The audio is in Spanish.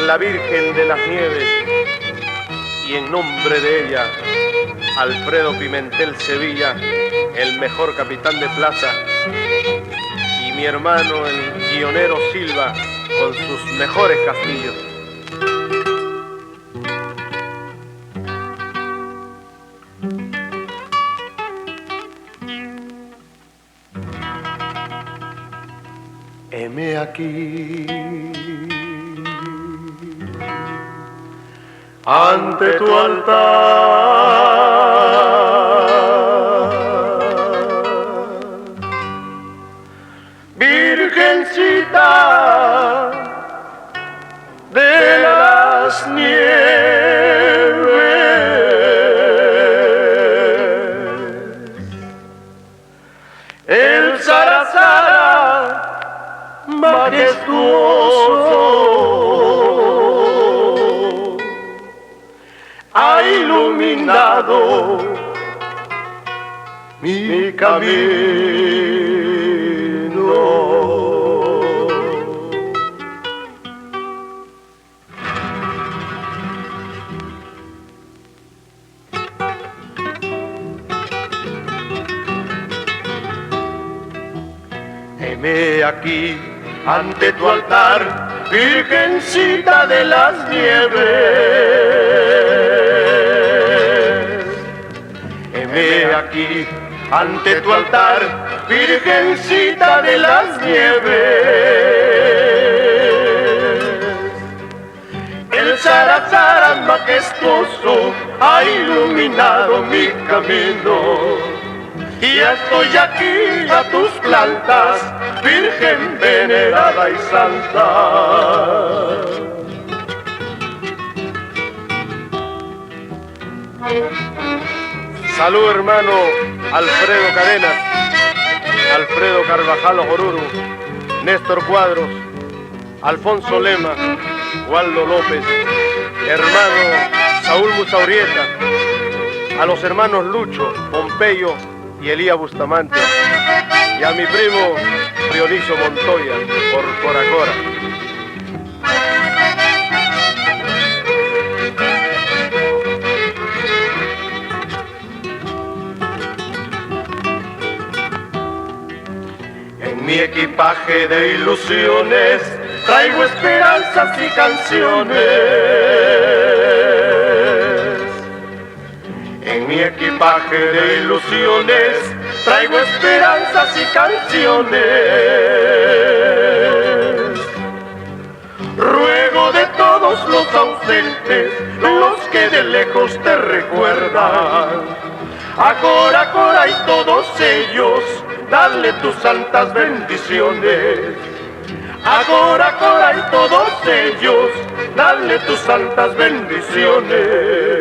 la Virgen de las Nieves, y en nombre de ella, Alfredo Pimentel Sevilla, el mejor capitán de plaza, y mi hermano el guionero Silva, con sus mejores castillos. Heme aquí ante tu altar, Virgencita de las nieves, el Sarazara majestuoso ha iluminado mi camino. Heme aquí ante tu altar, Virgencita de las Nieves. Heme aquí ante tu altar, Virgencita de las Nieves. El Sarazara majestuoso ha iluminado mi camino. Y ya estoy aquí a tus plantas, Virgen venerada y santa. Salud, hermano Alfredo Cadenas, Alfredo Carvajal Ojoruru, Néstor Cuadros, Alfonso Lema, Waldo López, hermano Saúl Musaurieta, a los hermanos Lucho, Pompeyo y Elías Bustamante, y a mi primo Dionisio Montoya, por Coracora. En mi equipaje de ilusiones traigo esperanzas y canciones. En mi equipaje de ilusiones traigo esperanzas y canciones. Ruego de todos los ausentes, los que de lejos te recuerdan, a Cora, Cora y todos ellos, dale tus santas bendiciones. A Cora, Cora y todos ellos, dale tus santas bendiciones.